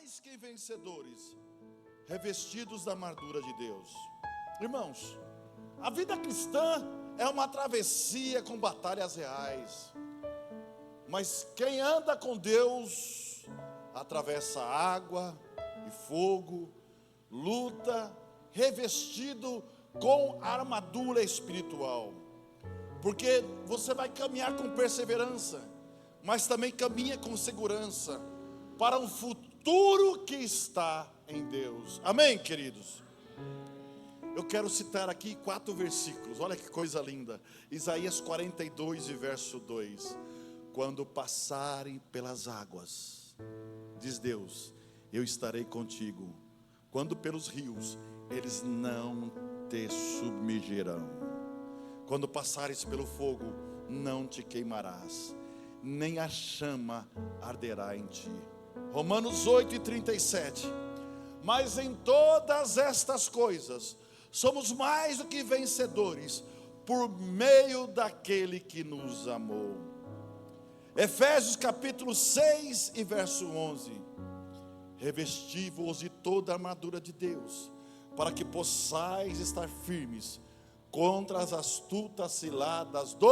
mais que vencedores, revestidos da armadura de Deus. Irmãos, a vida cristã é uma travessia com batalhas reais. Mas quem anda com Deus atravessa água e fogo, luta, revestido com armadura espiritual. Porque você vai caminhar com perseverança, mas também caminha com segurança para um futuro que está em Deus. Amém, queridos? Eu quero citar aqui 4 versículos. Olha que coisa linda. Isaías 42 e verso 2. Quando passarem pelas águas, diz Deus, eu estarei contigo. Quando pelos rios, eles não te submergirão. Quando passares pelo fogo, não te queimarás, nem a chama arderá em ti. Romanos 8 e 37. Mas em todas estas coisas, somos mais do que vencedores, por meio daquele que nos amou. Efésios capítulo 6 e verso 11. Revesti-vos de toda a armadura de Deus, para que possais estar firmes contra as astutas ciladas do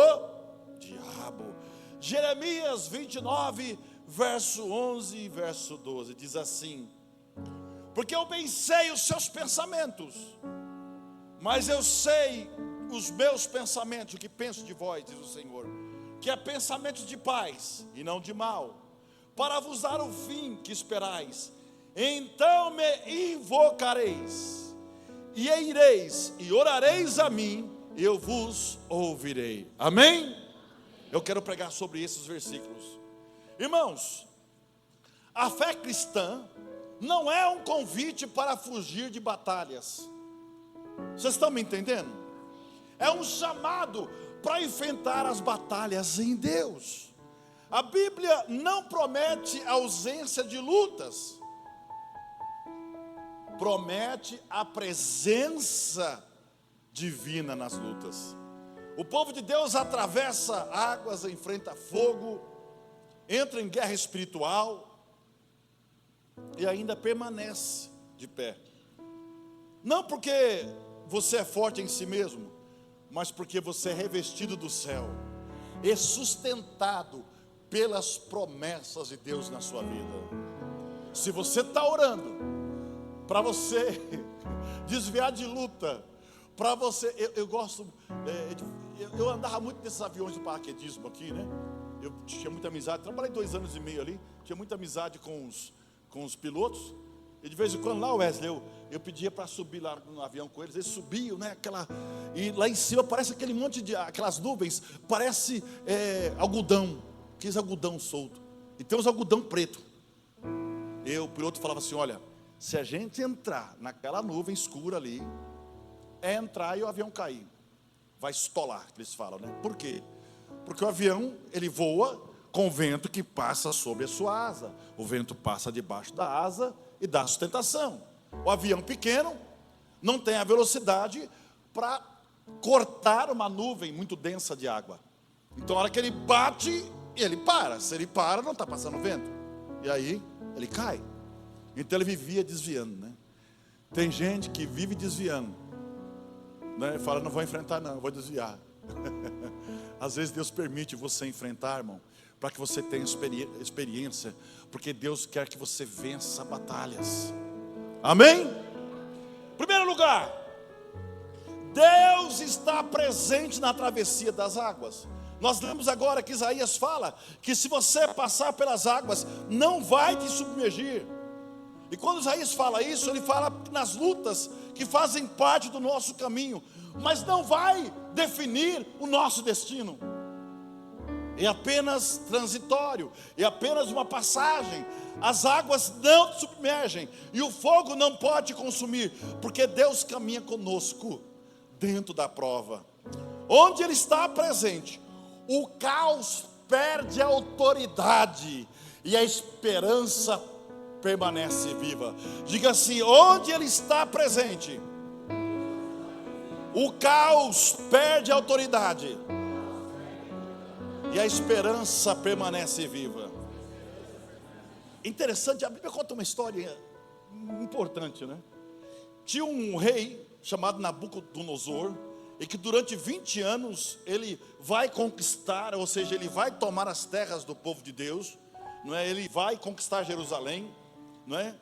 diabo. Jeremias 29, verso 11 e verso 12, diz assim: porque eu bem sei os seus pensamentos, mas eu sei os meus pensamentos, o que penso de vós, diz o Senhor, que é pensamentos de paz e não de mal, para vos dar o fim que esperais. Então me invocareis, e ireis, e orareis a mim, e eu vos ouvirei. Amém? Eu quero pregar sobre esses versículos. Irmãos, a fé cristã não é um convite para fugir de batalhas. Vocês estão me entendendo? É um chamado para enfrentar as batalhas em Deus. A Bíblia não promete a ausência de lutas, promete a presença divina nas lutas. O povo de Deus atravessa águas, enfrenta fogo, entra em guerra espiritual e ainda permanece de pé. Não porque você é forte em si mesmo, mas porque você é revestido do céu e sustentado pelas promessas de Deus na sua vida. Se você está orando para você desviar de luta, para você, eu gosto, eu andava muito nesses aviões do paraquedismo aqui, né? Eu tinha muita amizade, trabalhei 2 anos e meio ali, tinha muita amizade com os pilotos. E de vez em quando lá, Wesley, eu pedia para subir lá no avião com eles. Eles subiam, né? E lá em cima parece aquele monte de, aquelas nuvens, parece algodão, aqueles algodão solto. E tem uns algodão preto. O piloto falava assim: olha, se a gente entrar naquela nuvem escura ali, é entrar e o avião cair, vai estolar, eles falam, né? Por quê? Porque o avião, ele voa com o vento que passa sobre a sua asa. O vento passa debaixo da asa e dá sustentação. O avião pequeno não tem a velocidade para cortar uma nuvem muito densa de água. Então, a hora que ele bate, ele para. Se ele para, não está passando vento. E aí, ele cai. Então, ele vivia desviando, né? Tem gente que vive desviando, né? Fala, não vou enfrentar não, vou desviar. Às vezes Deus permite você enfrentar, irmão, para que você tenha experiência, porque Deus quer que você vença batalhas. Amém? Primeiro lugar, Deus está presente na travessia das águas. Nós lemos agora que Isaías fala que se você passar pelas águas, não vai te submergir. E quando Isaías fala isso, ele fala nas lutas que fazem parte do nosso caminho, mas não vai definir o nosso destino. É apenas transitório, é apenas uma passagem. As águas não te submergem e o fogo não pode consumir, porque Deus caminha conosco dentro da prova. Onde Ele está presente, o caos perde a autoridade e a esperança permanece viva. Diga assim: onde Ele está presente, o caos perde a autoridade e a esperança permanece viva. interessante, a Bíblia conta uma história importante, né? Tinha um rei chamado Nabucodonosor, e que durante 20 anos ele vai conquistar, ou seja, ele vai tomar as terras do povo de Deus, não é? Ele vai conquistar Jerusalém, não é?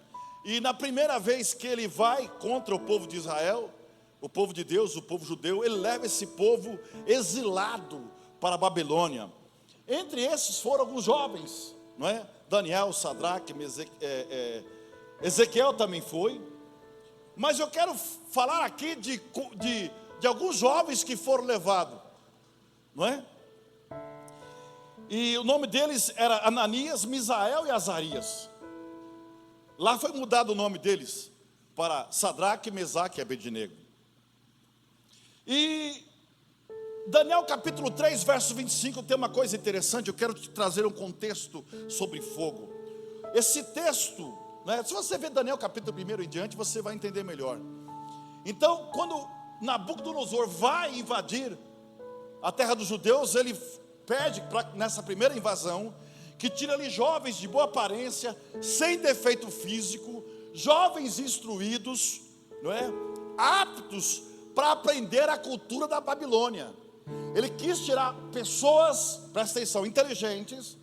E na primeira vez que ele vai contra o povo de Israel, o povo de Deus, o povo judeu, ele leva esse povo exilado para a Babilônia. Entre esses foram alguns jovens, não é? Daniel, Sadraque, Ezequiel também foi. Mas eu quero falar aqui de alguns jovens que foram levados, não é? E o nome deles era Ananias, Misael e Azarias. Lá foi mudado o nome deles para Sadraque, Mesaque e Abednego. E Daniel capítulo 3, verso 25, tem uma coisa interessante. Eu quero te trazer um contexto sobre fogo. Esse texto, né, se você ver Daniel capítulo 1 em diante, você vai entender melhor. Então, quando Nabucodonosor vai invadir a terra dos judeus, ele pede nessa primeira invasão que tire ali jovens de boa aparência, sem defeito físico, jovens instruídos, não é? Aptos para aprender a cultura da Babilônia. Ele quis tirar pessoas, presta atenção, inteligentes,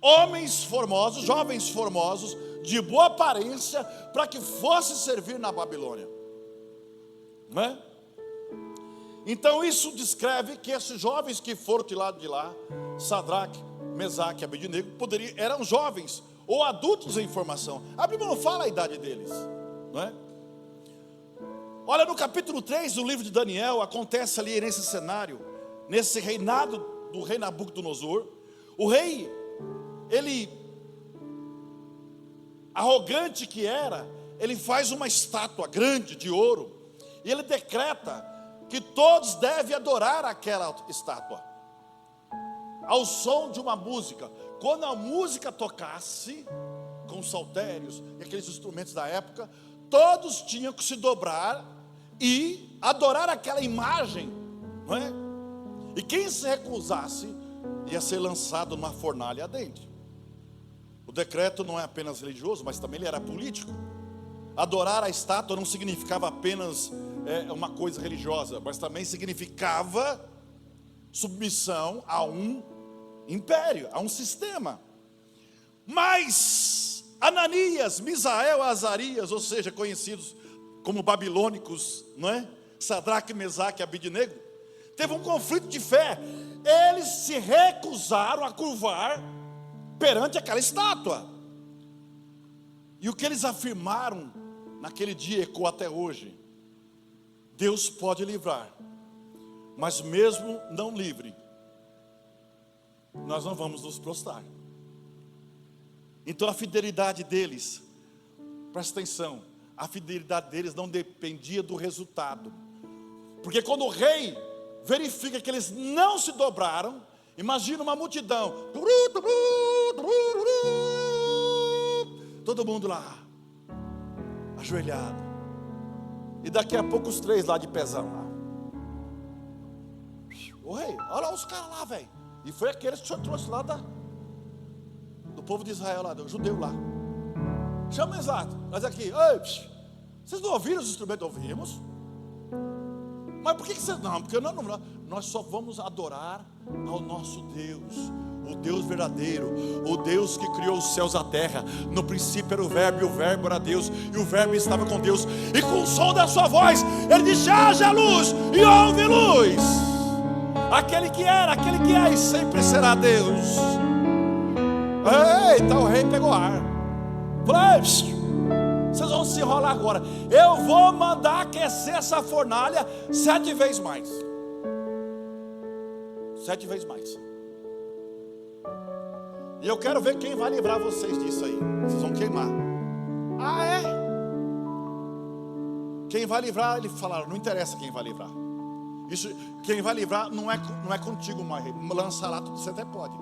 homens formosos, jovens formosos, de boa aparência, para que fosse servir na Babilônia, não é? Então isso descreve que esses jovens que foram tirados de lá, Sadraque, Mesaque e Abednego, eram jovens ou adultos em formação. A Bíblia não fala a idade deles, não é? Olha, no capítulo 3 do livro de Daniel, acontece ali nesse cenário, nesse reinado do rei Nabucodonosor. O rei, ele, arrogante que era, ele faz uma estátua grande de ouro, e ele decreta que todos devem adorar aquela estátua, ao som de uma música. Quando a música tocasse, com os saltérios e aqueles instrumentos da época, todos tinham que se dobrar e adorar aquela imagem, não é? E quem se recusasse, ia ser lançado numa fornalha ardente. O decreto não é apenas religioso, mas também ele era político. Adorar a estátua não significava apenas uma coisa religiosa, mas também significava submissão a um império, a um sistema. Mas Ananias, Misael, Azarias, ou seja, conhecidos como babilônicos, não é? Sadraque, Mesaque e Abednego, teve um conflito de fé. Eles se recusaram a curvar perante aquela estátua. E o que eles afirmaram naquele dia ecoa até hoje: Deus pode livrar, mas mesmo não livre, nós não vamos nos prostrar. Então a fidelidade deles, presta atenção, a fidelidade deles não dependia do resultado. Porque quando o rei verifica que eles não se dobraram, imagina uma multidão, todo mundo lá, ajoelhado, e daqui a pouco os três lá de pezão lá. Ô rei, olha lá os caras lá, velho. E foi aqueles que o senhor trouxe lá do povo de Israel lá, do judeu lá. Chama eles lá, mas aqui, vocês não ouviram os instrumentos? Ouvimos. Mas por que vocês não? Porque nós só vamos adorar ao nosso Deus, o Deus verdadeiro, o Deus que criou os céus e a terra. No princípio era o verbo, e o verbo era Deus, e o verbo estava com Deus, e com o som da sua voz ele disse: haja luz, e houve luz. Aquele que era, aquele que é e sempre será Deus. Eita, o rei pegou ar. Falei: vocês vão se enrolar agora. Eu vou mandar aquecer essa fornalha 7 vezes mais. 7 vezes mais. E eu quero ver quem vai livrar vocês disso aí. Vocês vão queimar. Ah, é? Quem vai livrar, eles falaram, não interessa quem vai livrar. Isso, quem vai livrar não é contigo mais. Lançar lá tudo, você até pode.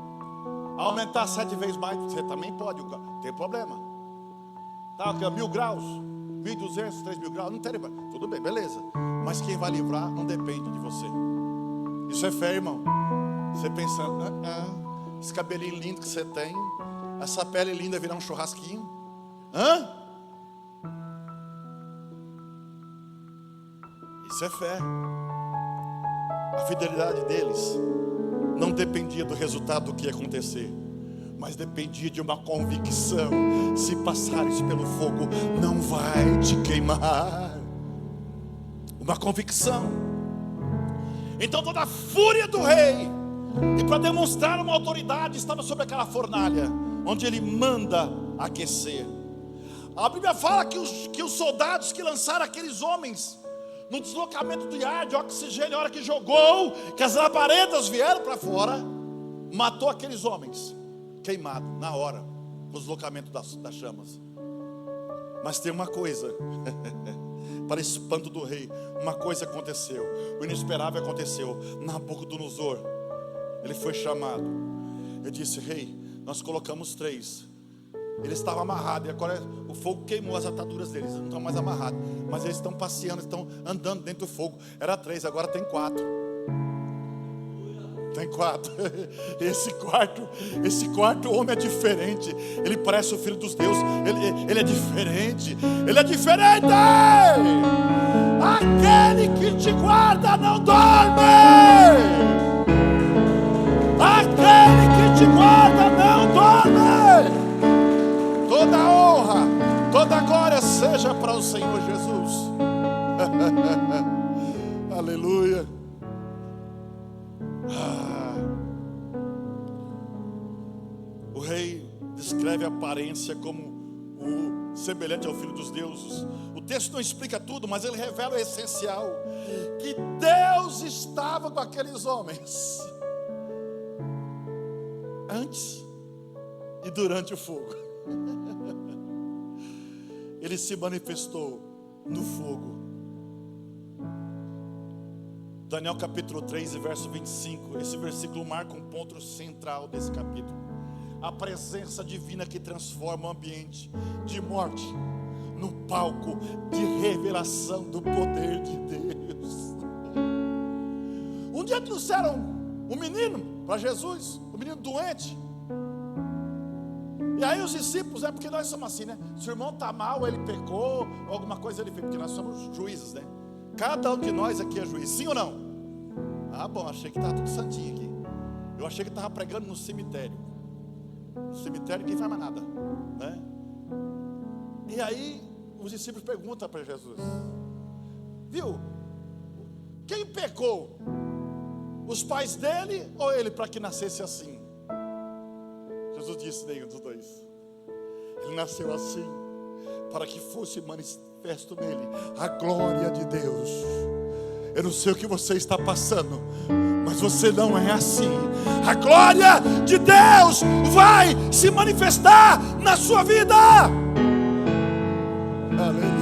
Aumentar 7 vezes mais, você também pode, não tem problema. Tá, 1000 graus, 1200, 3000 graus, não tem problema. Tudo bem, beleza. Mas quem vai livrar não depende de você. Isso é fé, irmão. Você pensando, esse cabelinho lindo que você tem, essa pele linda virar um churrasquinho? Hã? Isso é fé. A fidelidade deles não dependia do resultado do que ia acontecer, mas dependia de uma convicção: se passares pelo fogo, não vai te queimar. Uma convicção. Então toda a fúria do rei, e para demonstrar uma autoridade, estava sobre aquela fornalha, onde ele manda aquecer. A Bíblia fala que os soldados que lançaram aqueles homens no deslocamento de ar, de oxigênio, a hora que jogou, que as labaredas vieram para fora, matou aqueles homens, queimado na hora, no deslocamento das chamas. Mas tem uma coisa, para espanto do rei, uma coisa aconteceu, o inesperável aconteceu. Nabucodonosor, ele foi chamado, ele disse: rei, nós colocamos 3, eles estavam amarrados, e agora o fogo queimou as ataduras deles, eles não estão mais amarrados, mas eles estão passeando, estão andando dentro do fogo. Era 3, agora tem 4. Tem 4. Esse quarto homem é diferente. Ele parece o filho dos deuses. Ele é diferente. Ele é diferente. Aquele que te guarda não dorme. Aquele que te guarda não dorme. Toda honra, toda glória seja para o Senhor Jesus. Aleluia. O rei descreve a aparência como o semelhante ao filho dos deuses. O texto não explica tudo, mas ele revela o essencial: que Deus estava com aqueles homens antes e durante o fogo. Ele se manifestou no fogo. Daniel capítulo 3 e verso 25. Esse versículo marca um ponto central desse capítulo: a presença divina que transforma o ambiente de morte num palco de revelação do poder de Deus. Um dia trouxeram um menino para Jesus, um menino doente. E aí os discípulos, porque nós somos assim, né? Se o irmão está mal, ele pecou, ou alguma coisa ele fez, porque nós somos juízes, né? Cada um de nós aqui é juiz, sim ou não? Ah, bom, achei que estava tudo santinho aqui. Eu achei que estava pregando no cemitério. No cemitério ninguém faz mais nada, né? E aí os discípulos perguntam para Jesus: viu, quem pecou? Os pais dele ou ele, para que nascesse assim? Jesus disse: nenhum dos dois. Ele nasceu assim para que fosse manifesto nele a glória de Deus. Eu não sei o que você está passando, mas você não é assim. A glória de Deus vai se manifestar na sua vida. Aleluia.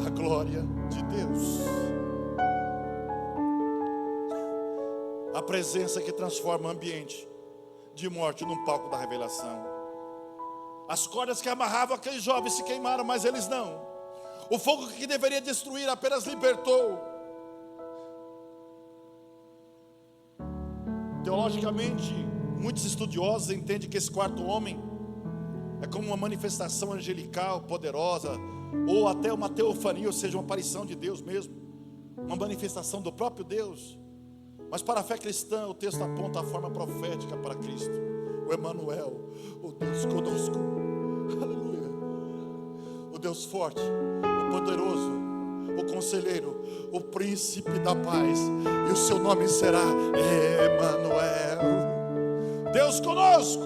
A glória de Deus, a presença que transforma o ambiente de morte num palco da revelação. As cordas que amarravam aqueles jovens se queimaram, mas eles não. O fogo que deveria destruir apenas libertou. Teologicamente, muitos estudiosos entendem que esse quarto homem é como uma manifestação angelical poderosa, ou até uma teofania, ou seja, uma aparição de Deus mesmo, uma manifestação do próprio Deus. Mas para a fé cristã, o texto aponta a forma profética para Cristo, o Emanuel, o Deus conosco. Aleluia. O Deus forte, o poderoso, o conselheiro, o príncipe da paz, e o seu nome será Emanuel, Deus conosco.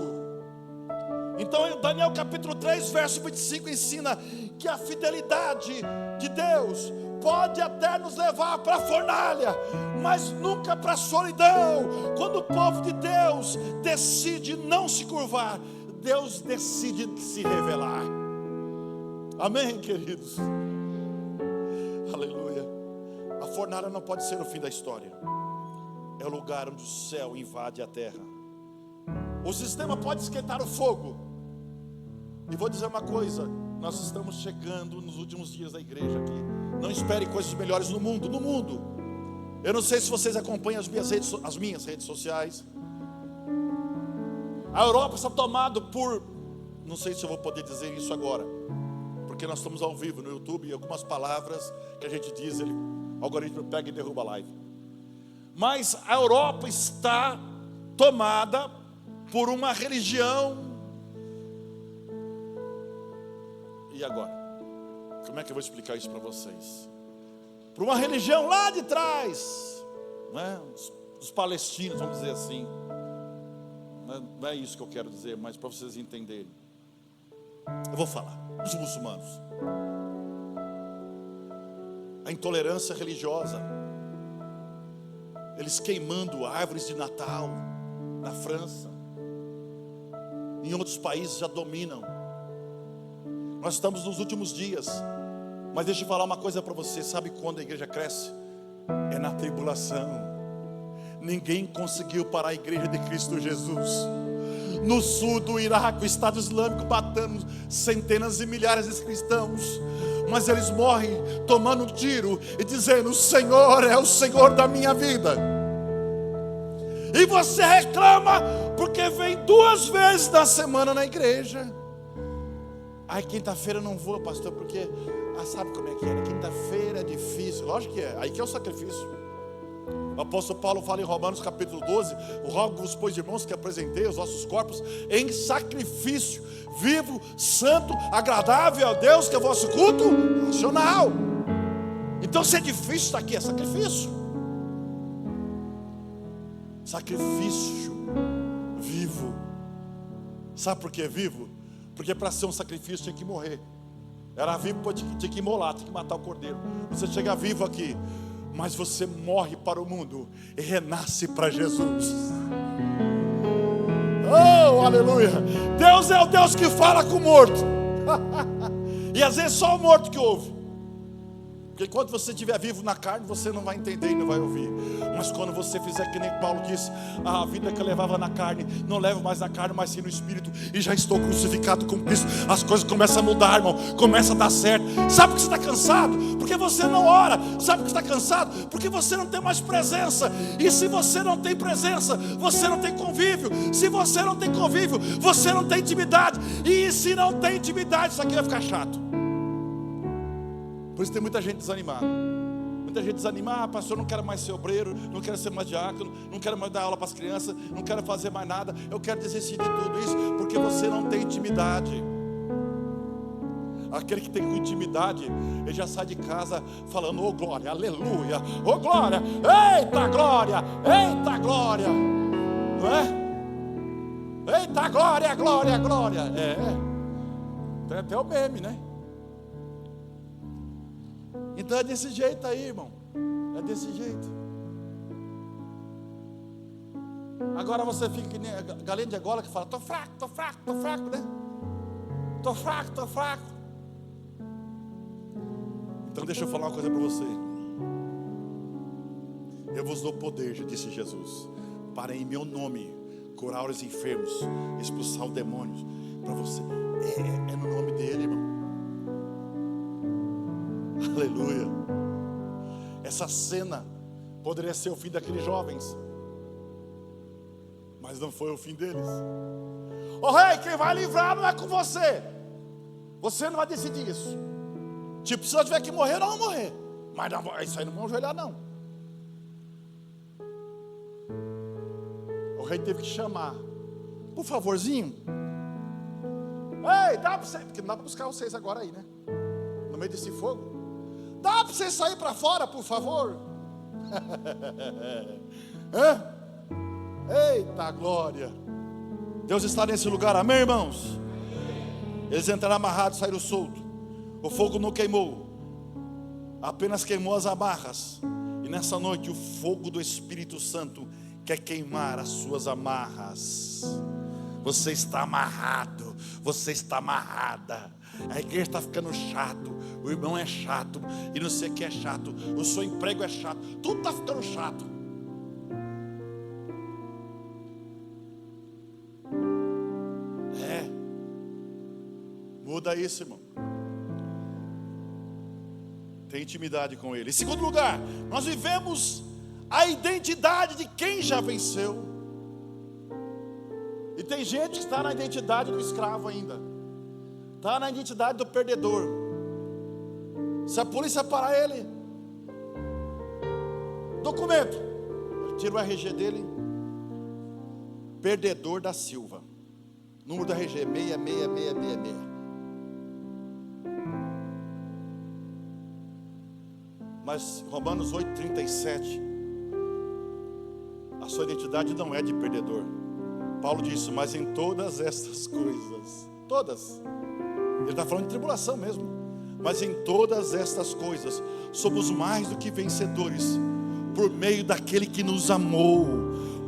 Então Daniel capítulo 3 verso 25 ensina que a fidelidade de Deus pode até nos levar para a fornalha, mas nunca para a solidão. Quando o povo de Deus decide não se curvar, Deus decide se revelar. Amém, queridos? Aleluia. A fornalha não pode ser o fim da história. É o lugar onde o céu invade a terra. O sistema pode esquentar o fogo. E vou dizer uma coisa: nós estamos chegando nos últimos dias da igreja aqui. Não espere coisas melhores no mundo. No mundo, eu não sei se vocês acompanham as minhas redes sociais. A Europa está tomada por, não sei se eu vou poder dizer isso agora, porque nós estamos ao vivo no YouTube e algumas palavras que a gente diz, o algoritmo pega e derruba a live. Mas a Europa está tomada por uma religião. E agora? Como é que eu vou explicar isso para vocês? Por uma religião lá de trás, não é? Os palestinos, vamos dizer assim. Não é isso que eu quero dizer, mas para vocês entenderem. Eu vou falar, os muçulmanos. A intolerância religiosa. Eles queimando árvores de Natal na França. Em outros países já dominam. Nós estamos nos últimos dias. Mas deixa eu falar uma coisa para você. Sabe quando a igreja cresce? É na tribulação. Ninguém conseguiu parar a igreja de Cristo Jesus. No sul do Iraque, o Estado Islâmico matando centenas e milhares de cristãos. Mas eles morrem tomando um tiro e dizendo: o Senhor é o Senhor da minha vida. E você reclama porque vem 2 vezes na semana na igreja. Ai, quinta-feira eu não vou, pastor, porque sabe como é que é? Na quinta-feira é difícil. Lógico que é, aí que é o sacrifício. O apóstolo Paulo fala em Romanos capítulo 12: rogo-vos, pois, irmãos, que apresentei os vossos corpos em sacrifício vivo, santo, agradável a Deus, que é o vosso culto racional. Então, se é difícil estar aqui, é sacrifício. Sacrifício vivo. Sabe por que vivo? Porque para ser um sacrifício tinha que morrer. Era vivo, tinha que imolar, tinha que matar o cordeiro. Você chega vivo aqui, mas você morre para o mundo e renasce para Jesus. Oh, aleluia! Deus é o Deus que fala com o morto. E às vezes só o morto que ouve. Porque enquanto você estiver vivo na carne, você não vai entender e não vai ouvir. Mas quando você fizer que nem Paulo disse: a vida que eu levava na carne, não levo mais na carne, mas sim no Espírito, e já estou crucificado com Cristo. As coisas começam a mudar, irmão. Começa a dar certo. Sabe por que você está cansado? Porque você não ora. Sabe por que você está cansado? Porque você não tem mais presença. E se você não tem presença, você não tem convívio. Se você não tem convívio, você não tem intimidade. E se não tem intimidade, isso aqui vai ficar chato. Por isso tem muita gente desanimada. Muita gente desanimada: pastor, não quero mais ser obreiro, não quero ser mais diácono, não quero mais dar aula para as crianças, não quero fazer mais nada, eu quero desistir de tudo isso, porque você não tem intimidade. Aquele que tem intimidade, ele já sai de casa falando: oh glória, aleluia, oh glória, eita glória, eita glória. Não é? Eita glória, glória, glória. Tem até o meme, né? Então é desse jeito aí, irmão. É desse jeito. Agora você fica que nem a galinha de Angola que fala: tô fraco, né? Tô fraco. Então deixa eu falar uma coisa para você. Eu vos dou poder, já disse Jesus, para em meu nome curar os enfermos, expulsar os demônios. Para você, é no nome dele, irmão. Aleluia. Essa cena poderia ser o fim daqueles jovens, mas não foi o fim deles. Oh rei, quem vai livrar não é com você. Você não vai decidir isso. Tipo, se eu tiver que morrer, não vou morrer. Mas não, isso aí não vão ajoelhar não. O rei teve que chamar: por favorzinho. Ei, dá para você, porque não dá para buscar vocês agora aí, né? No meio desse fogo. Dá para você sair para fora, por favor? Eita glória! Deus está nesse lugar, amém, irmãos? Eles entraram amarrados, saíram soltos. O fogo não queimou, apenas queimou as amarras. E nessa noite o fogo do Espírito Santo quer queimar as suas amarras. Você está amarrado, você está amarrada. A igreja está ficando chato, o irmão é chato, e não sei o que é chato, o seu emprego é chato, tudo está ficando chato. Muda isso, irmão. Tem intimidade com ele. Em segundo lugar, nós vivemos a identidade de quem já venceu. E tem gente que está na identidade do escravo ainda, está na identidade do perdedor. Se a polícia parar ele, documento, ele tira o RG dele, perdedor da Silva, número do RG 66666. Mas Romanos 8:37, a sua identidade não é de perdedor. Paulo disse, mas em todas estas coisas, todas, ele está falando de tribulação mesmo, mas em todas estas coisas somos mais do que vencedores por meio daquele que nos amou.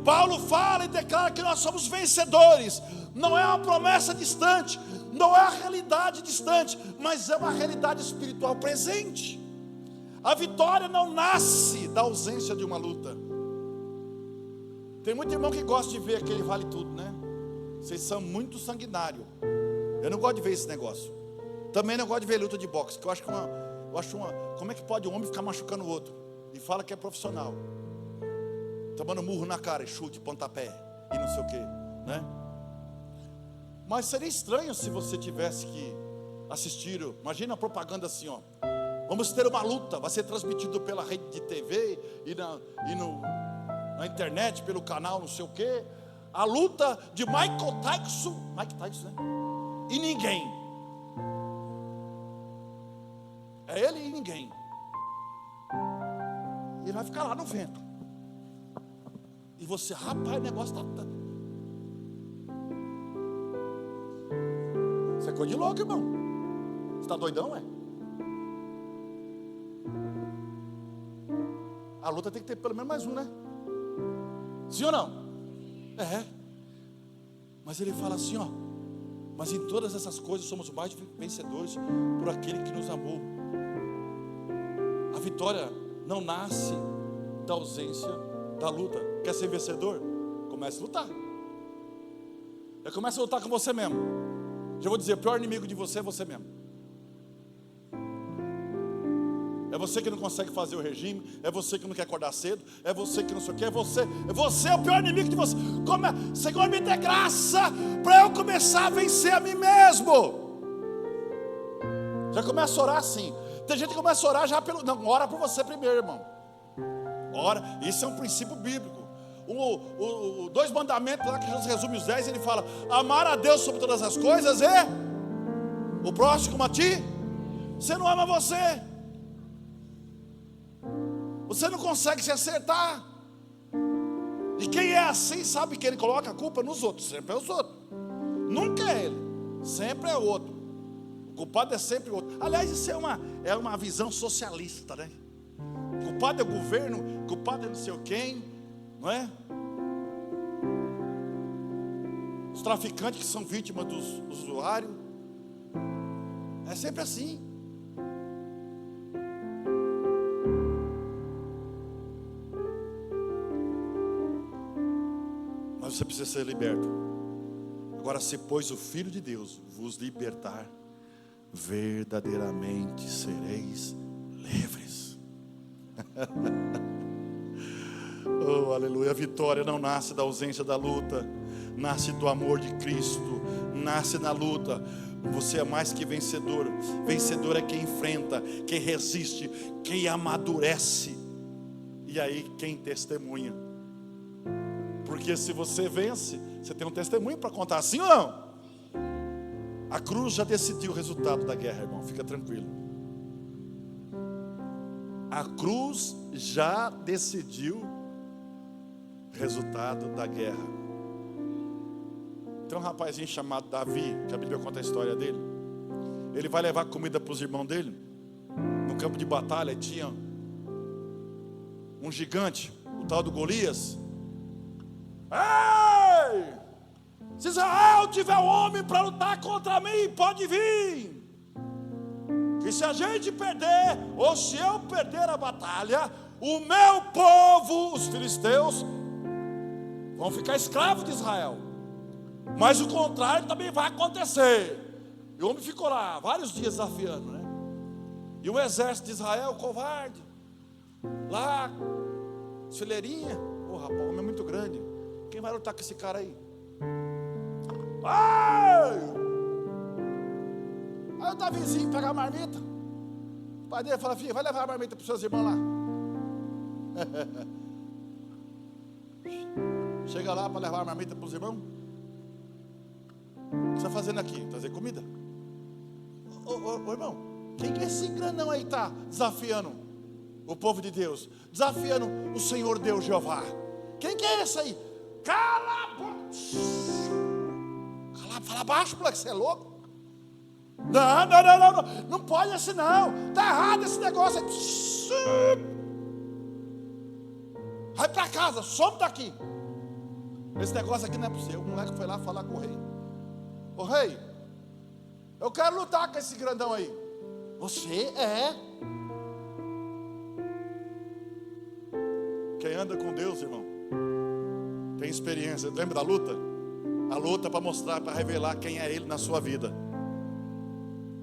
Paulo fala e declara que nós somos vencedores. Não é uma promessa distante, não é a realidade distante, mas é uma realidade espiritual presente. A vitória não nasce da ausência de uma luta. Tem muito irmão que gosta de ver aquele vale tudo, né? Vocês são muito sanguinários. Eu não gosto de ver esse negócio. Também não gosto de ver luta de boxe, que eu acho como é que pode um homem ficar machucando o outro? E fala que é profissional, tomando murro na cara, chute, pontapé e não sei o que, né? Mas seria estranho se você tivesse que assistir, imagina a propaganda assim, ó. Vamos ter uma luta, vai ser transmitido pela rede de TV e na internet, pelo canal não sei o que. A luta de Mike Tyson, né? E ninguém. É ele e ninguém. E ele vai ficar lá no vento. E você, rapaz, o negócio está... Você é coisa de louco, irmão. Você está doidão, é? A luta tem que ter pelo menos mais um, né? Sim ou não? É. Mas ele fala assim, ó. Mas em todas essas coisas somos mais vencedores por aquele que nos amou. A vitória não nasce da ausência da luta. Quer ser vencedor? Comece a lutar. Eu começo a lutar com você mesmo. Já vou dizer, o pior inimigo de você é você mesmo. É você que não consegue fazer o regime, é você que não quer acordar cedo, é você que não sei o que, é você é o pior inimigo de você. Senhor, me dê graça para eu começar a vencer a mim mesmo. Já começa a orar assim. Tem gente que começa a orar já pelo... Não, ora por você primeiro, irmão. Ora, isso é um princípio bíblico. Dois mandamentos lá que Jesus resume os 10, ele fala, amar a Deus sobre todas as coisas e o próximo como a ti. Você não ama você. Você não consegue se acertar. E quem é assim sabe que ele coloca a culpa nos outros. Sempre é os outros. Nunca é ele. Sempre é o outro. O culpado é sempre o outro. Aliás, isso é uma visão socialista, né? O culpado é o governo, o culpado é não sei quem, não é? Os traficantes que são vítimas dos usuários. É sempre assim. Mas você precisa ser liberto. Agora, se pois o Filho de Deus vos libertar, verdadeiramente sereis livres. Oh, aleluia. A vitória não nasce da ausência da luta, nasce do amor de Cristo, nasce na luta. Você é mais que vencedor. Vencedor é quem enfrenta, quem resiste, quem amadurece. E aí quem testemunha. Porque se você vence, você tem um testemunho para contar, sim ou não? A cruz já decidiu o resultado da guerra, irmão, fica tranquilo. A cruz já decidiu o resultado da guerra. Tem um rapazinho chamado Davi, que a Bíblia conta a história dele. Ele vai levar comida para os irmãos dele. No campo de batalha tinha um gigante, o tal do Golias. Ei! Se Israel tiver um homem para lutar contra mim, pode vir. E se a gente perder, ou se eu perder a batalha, o meu povo, os filisteus, vão ficar escravos de Israel. Mas o contrário também vai acontecer. E o homem ficou lá vários dias desafiando, né? E o exército de Israel, covarde, lá, fileirinha. Rapaz, o homem é muito grande. Quem vai lutar com esse cara aí? Ai! Aí o Davizinho pega a marmita. O pai dele fala: filho, vai levar a marmita para os seus irmãos lá. Chega lá para levar a marmita para os irmãos. O que você está fazendo aqui? Trazer comida. Ô irmão, quem que é esse grandão aí está desafiando o povo de Deus? Desafiando o Senhor Deus Jeová. Quem que é esse aí? Cala a boca. Fala baixo, moleque, você é louco? Não pode assim não. Está errado esse negócio. Vai para casa, some daqui. Esse negócio aqui não é para você. O moleque foi lá falar com o rei. Ô rei, eu quero lutar com esse grandão aí. Você é? Quem anda com Deus, irmão, tem experiência. Lembra da luta? A luta é para mostrar, para revelar quem é Ele na sua vida.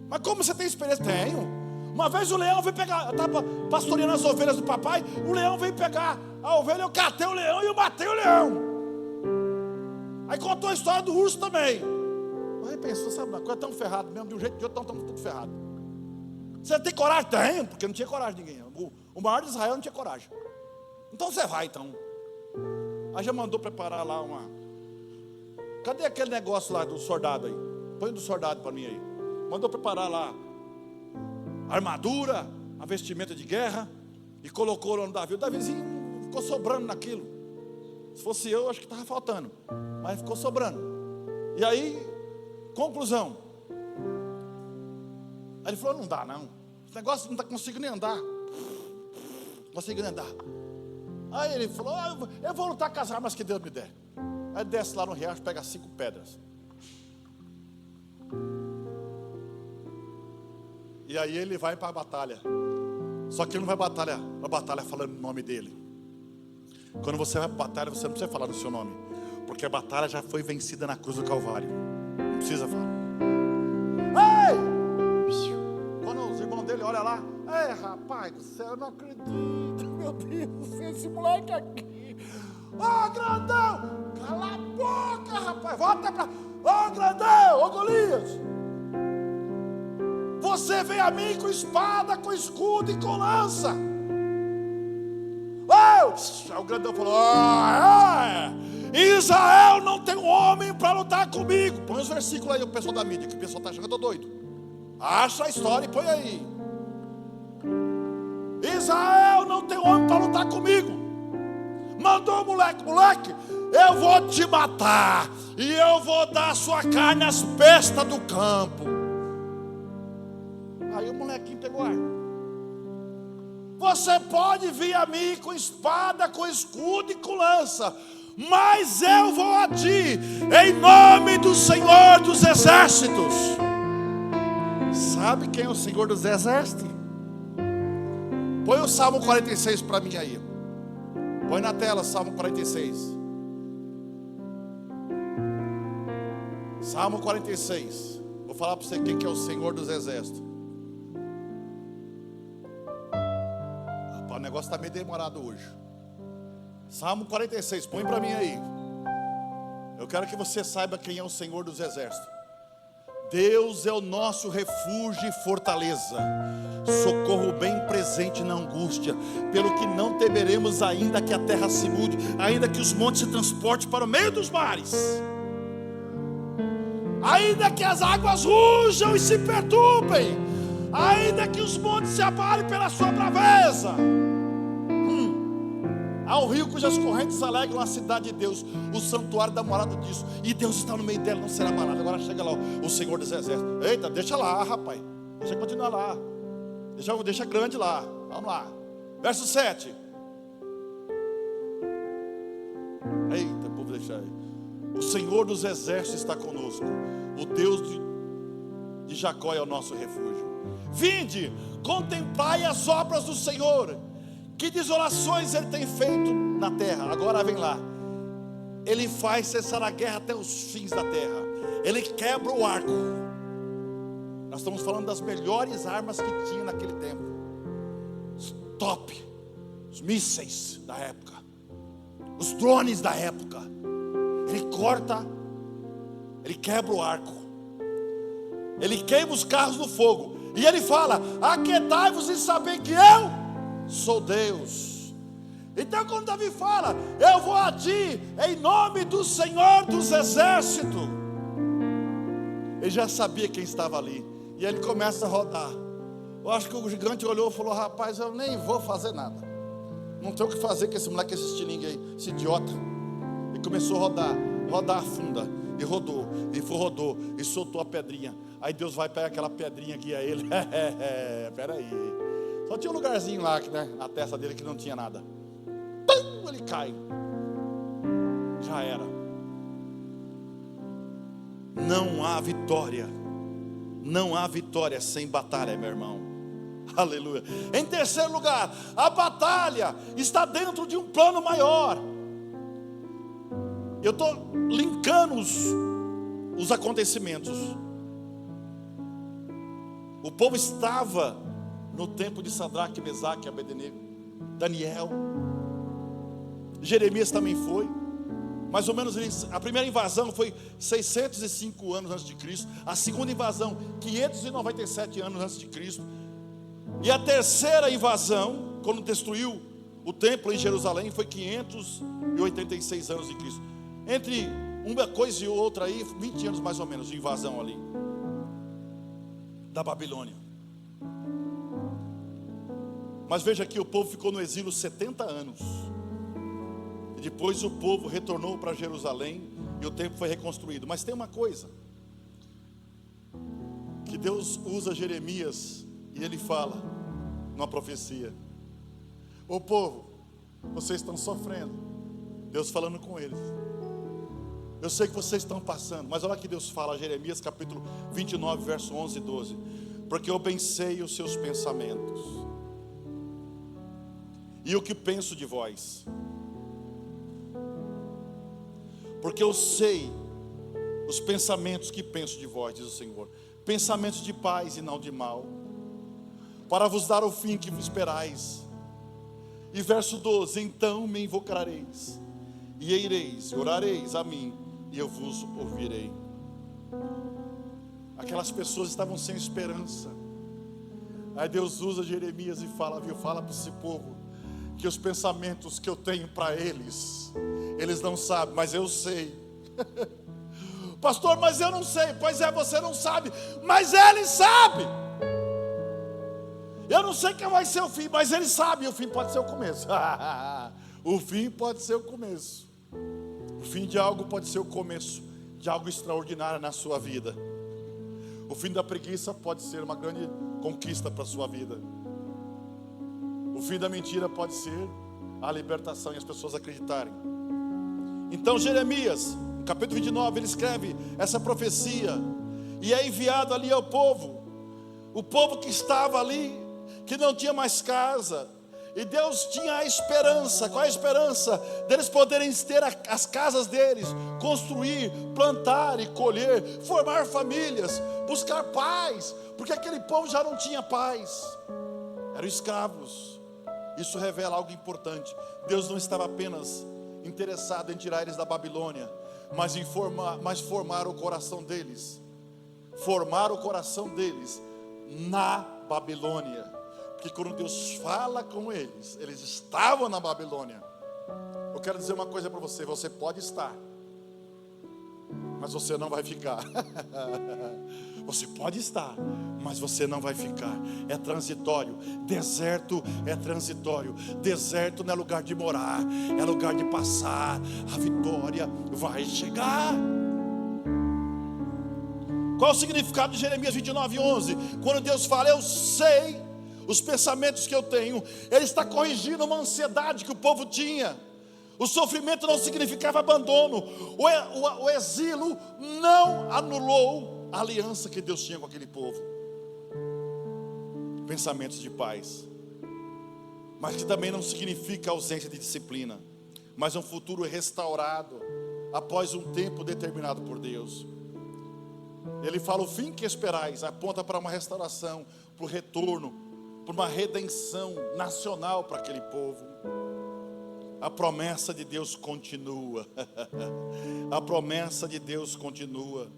Mas como você tem experiência? Tenho. Uma vez o leão veio pegar, eu estava pastoreando as ovelhas do papai. O leão veio pegar a ovelha, eu catei o leão e eu matei o leão. Aí contou a história do urso também. Aí pensou, sabe uma coisa, tão ferrado mesmo, de um jeito de outro, estamos tudo ferrado. Você tem coragem? Tenho, porque não tinha coragem de ninguém. O maior de Israel não tinha coragem. Então você vai então. Aí já mandou preparar lá uma. Cadê aquele negócio lá do soldado aí? Põe do soldado para mim aí. Mandou preparar lá a armadura, a vestimenta de guerra, e colocou lá no Davi. O Davizinho ficou sobrando naquilo. Se fosse eu, acho que estava faltando, mas ficou sobrando. E aí, conclusão. Aí ele falou: não dá não, esse negócio não está conseguindo nem andar. Não conseguindo nem andar. Aí ele falou: eu vou lutar com as armas que Deus me der. Aí desce lá no riacho, pega 5 pedras. E aí ele vai para a batalha. Só que ele não vai para a batalha falando o nome dele. Quando você vai para a batalha, você não precisa falar no seu nome, porque a batalha já foi vencida na cruz do Calvário. Não precisa falar. Ei! Quando os irmãos dele olham lá: ei, rapaz do céu, eu não acredito. Meu Deus do céu, esse moleque aqui. Ô, grandão! Cala a boca, rapaz. Volta pra... Ô, grandão! Ô, Golias! Você vem a mim com espada, com escudo e com lança. Aí o grandão falou: Israel não tem um homem para lutar comigo. Põe os versículos aí, o pessoal da mídia, que o pessoal está achando que eu estou doido. Acha a história e põe aí. Israel não tem um homem para lutar comigo. Mandou o moleque: eu vou te matar, e eu vou dar a sua carne às bestas do campo. Aí o molequinho pegou ar. Você pode vir a mim com espada, com escudo e com lança, mas eu vou a ti em nome do Senhor dos Exércitos. Sabe quem é o Senhor dos Exércitos? Põe o Salmo 46 para mim aí. Põe na tela Salmo 46. Salmo 46. Vou falar para você quem que é o Senhor dos Exércitos. O negócio está meio demorado hoje. Salmo 46, põe para mim aí. Eu quero que você saiba quem é o Senhor dos Exércitos. Deus é o nosso refúgio e fortaleza, socorro bem presente na angústia, pelo que não temeremos, ainda que a terra se mude, ainda que os montes se transportem para o meio dos mares, ainda que as águas rujam e se perturbem, ainda que os montes se abalem pela sua braveza. Há um rio cujas correntes alegram a cidade de Deus, o santuário da morada disso, e Deus está no meio dela, não será abalado. Agora chega lá o Senhor dos Exércitos. Eita, deixa lá, rapaz, deixa continuar lá, deixa grande lá. Vamos lá, verso 7. Eita, povo, deixa aí. O Senhor dos Exércitos está conosco, o Deus de Jacó é o nosso refúgio. Vinde, contemplai as obras do Senhor, que desolações Ele tem feito na terra. Agora vem lá. Ele faz cessar a guerra até os fins da terra. Ele quebra o arco. Nós estamos falando das melhores armas que tinha naquele tempo. Os top, os mísseis da época, os drones da época. Ele corta, Ele quebra o arco, ele queima os carros no fogo, e ele fala: aquietai-vos e saber que eu sou Deus. Então quando Davi fala: eu vou a ti em nome do Senhor dos exércitos, ele já sabia quem estava ali, e ele começa a rodar. Eu acho que o gigante olhou e falou: rapaz, eu nem vou fazer nada, não tenho o que fazer com esse moleque, esse estilingue aí, esse idiota. E começou a rodar a funda, e rodou, e soltou a pedrinha. Aí Deus vai pegar aquela pedrinha, guia ele. Peraí, só tinha um lugarzinho lá, né, na testa dele que não tinha nada. Pum, ele cai, já era. Não há vitória sem batalha, meu irmão. Aleluia. Em terceiro lugar, a batalha está dentro de um plano maior. Eu estou linkando os acontecimentos. O povo estava no tempo de Sadraque, Mesaque e Abednego, Daniel, Jeremias também foi. Mais ou menos, a primeira invasão foi 605 anos antes de Cristo. A segunda invasão, 597 anos antes de Cristo. E a terceira invasão, quando destruiu o templo em Jerusalém, foi 586 anos de Cristo. Entre uma coisa e outra aí, 20 anos mais ou menos de invasão ali, da Babilônia. Mas veja que o povo ficou no exílio 70 anos. E depois o povo retornou para Jerusalém e o templo foi reconstruído. Mas tem uma coisa, que Deus usa Jeremias e ele fala numa profecia: ô povo, vocês estão sofrendo. Deus falando com eles: eu sei que vocês estão passando, mas olha o que Deus fala, Jeremias capítulo 29, verso 11 e 12: porque eu bem sei os seus pensamentos e o que penso de vós, porque eu sei os pensamentos que penso de vós, diz o Senhor, pensamentos de paz e não de mal, para vos dar o fim que vos esperais. E verso 12: então me invocareis, e ireis, e orareis a mim, e eu vos ouvirei. Aquelas pessoas estavam sem esperança. Aí Deus usa Jeremias e fala para esse povo, que os pensamentos que eu tenho para eles, eles não sabem, mas eu sei. Pastor, mas eu não sei. Pois é, você não sabe, mas ele sabe. Eu não sei quem vai ser o fim, mas ele sabe, e o fim pode ser o começo. O fim pode ser o começo. O fim de algo pode ser o começo de algo extraordinário na sua vida. O fim da preguiça pode ser uma grande conquista para a sua vida. O fim da mentira pode ser a libertação e as pessoas acreditarem. Então Jeremias, no capítulo 29, ele escreve essa profecia e é enviado ali ao povo. O povo que estava ali, que não tinha mais casa, e Deus tinha a esperança. Qual é a esperança? Deles poderem ter as casas deles, construir, plantar e colher, formar famílias, buscar paz, porque aquele povo já não tinha paz, eram escravos. Isso revela algo importante. Deus não estava apenas interessado em tirar eles da Babilônia, mas formar o coração deles, na Babilônia. Porque quando Deus fala com eles, eles estavam na Babilônia. Eu quero dizer uma coisa para você: você pode estar, mas você não vai ficar. Você pode estar, mas você não vai ficar. É transitório. Deserto é transitório. Deserto não é lugar de morar, é lugar de passar. A vitória vai chegar. Qual o significado de Jeremias 29, 11? Quando Deus fala: eu sei os pensamentos que eu tenho. Ele está corrigindo uma ansiedade que o povo tinha. O sofrimento não significava abandono. O exílio não anulou a aliança que Deus tinha com aquele povo. Pensamentos de paz, mas que também não significa ausência de disciplina, mas um futuro restaurado após um tempo determinado por Deus. Ele fala: o fim que esperais aponta para uma restauração, para o retorno, para uma redenção nacional para aquele povo. A promessa de Deus continua. A promessa de Deus continua.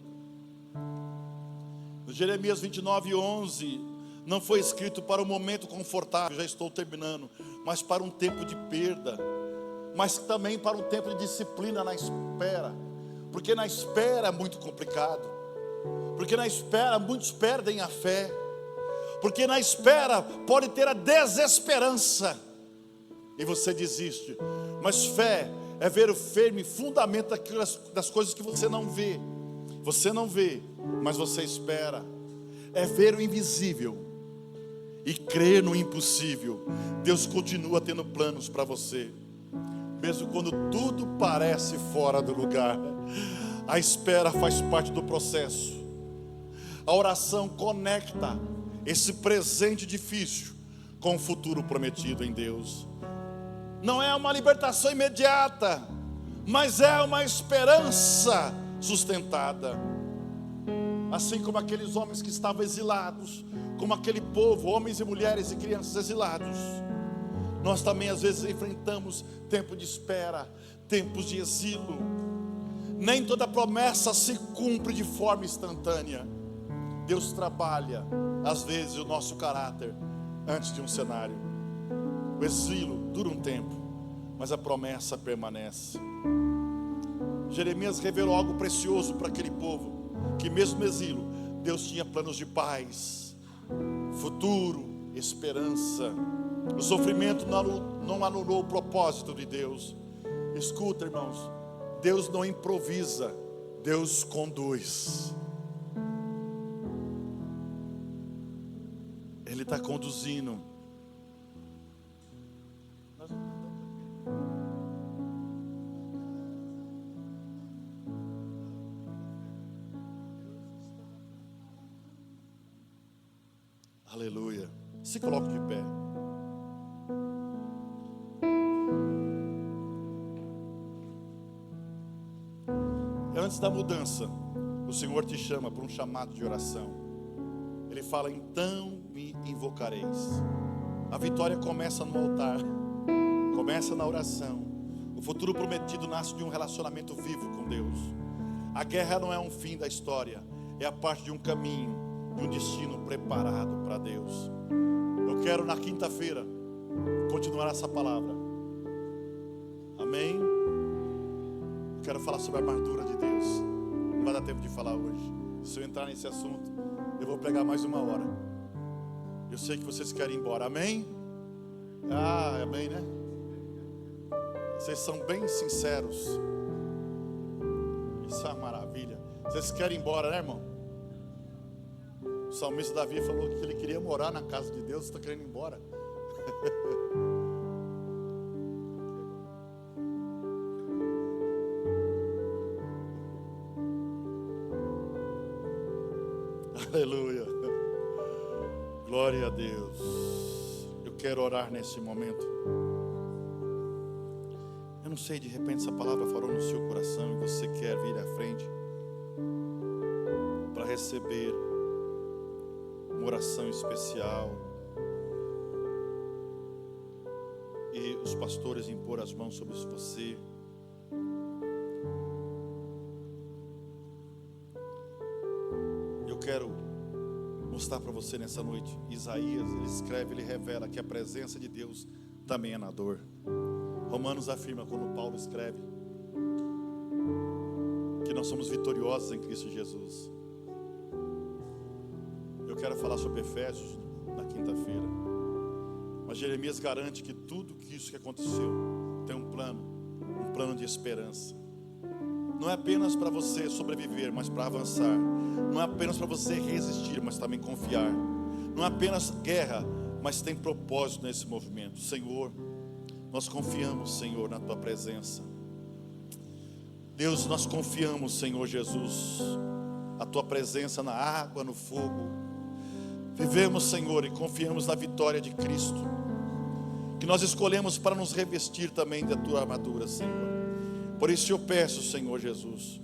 No Jeremias 29:11, não foi escrito para um momento confortável, já estou terminando, mas para um tempo de perda, mas também para um tempo de disciplina na espera, porque na espera é muito complicado, porque na espera muitos perdem a fé, porque na espera pode ter a desesperança e você desiste. Mas fé é ver o firme fundamento das coisas que você não vê. Você não vê, mas você espera. É ver o invisível e crer no impossível. Deus continua tendo planos para você, mesmo quando tudo parece fora do lugar. A espera faz parte do processo. A oração conecta esse presente difícil com o futuro prometido em Deus. Não é uma libertação imediata, mas é uma esperança sustentada. Assim como aqueles homens que estavam exilados, como aquele povo, homens e mulheres e crianças exilados, nós também às vezes enfrentamos tempo de espera, tempos de exílio. Nem toda promessa se cumpre de forma instantânea. Deus trabalha às vezes o nosso caráter antes de um cenário. O exílio dura um tempo, mas a promessa permanece. Jeremias revelou algo precioso para aquele povo, que mesmo no exílio, Deus tinha planos de paz, futuro, esperança. O sofrimento não anulou o propósito de Deus. Escuta, irmãos, Deus não improvisa, Deus conduz. Ele está conduzindo. Aleluia. Se coloque de pé. Antes da mudança, o Senhor te chama para um chamado de oração. Ele fala: então me invocareis. A vitória começa no altar, começa na oração. O futuro prometido nasce de um relacionamento vivo com Deus. A guerra não é um fim da história, é a parte de um caminho, de um destino preparado para Deus. Eu quero na quinta-feira continuar essa palavra. Amém? Eu quero falar sobre a armadura de Deus. Não vai dar tempo de falar hoje. Se eu entrar nesse assunto, eu vou pregar mais 1 hora. Eu sei que vocês querem ir embora. Amém? Ah, amém, né? Vocês são bem sinceros. Isso é uma maravilha. Vocês querem ir embora, né, irmão? O salmista Davi falou que ele queria morar na casa de Deus. Você está querendo ir embora? Aleluia. Glória a Deus. Eu quero orar nesse momento. Eu não sei, de repente essa palavra falou no seu coração e você quer vir à frente para receber uma oração especial e os pastores impor as mãos sobre você. Eu quero mostrar para você nessa noite. Isaías, ele escreve, ele revela que a presença de Deus também é na dor. Romanos afirma, quando Paulo escreve, que nós somos vitoriosos em Cristo Jesus. Eu quero falar sobre Efésios na quinta-feira, mas Jeremias garante que tudo isso que aconteceu tem um plano de esperança. Não é apenas para você sobreviver, mas para avançar. Não é apenas para você resistir, mas também confiar. Não é apenas guerra, mas tem propósito nesse movimento. Senhor, nós confiamos, Senhor, na Tua presença. Deus, nós confiamos, Senhor Jesus, a Tua presença na água, no fogo. Vivemos, Senhor, e confiamos na vitória de Cristo, que nós escolhemos para nos revestir também da Tua armadura, Senhor. Por isso eu peço, Senhor Jesus,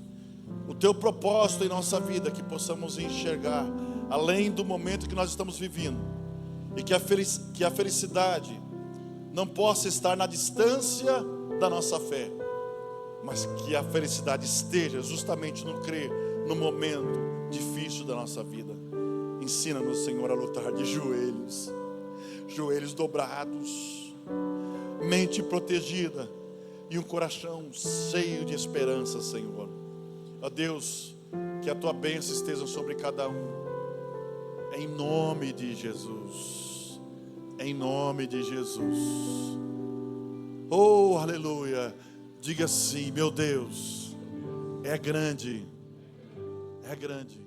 o Teu propósito em nossa vida, que possamos enxergar além do momento que nós estamos vivendo, e que a felicidade não possa estar na distância da nossa fé, mas que a felicidade esteja justamente no crer no momento difícil da nossa vida. Ensina-nos, Senhor, a lutar de joelhos, joelhos dobrados, mente protegida e um coração cheio de esperança, Senhor. Ó Deus, que a tua bênção esteja sobre cada um, em nome de Jesus, em nome de Jesus. Oh, aleluia. Diga assim: meu Deus é grande, é grande.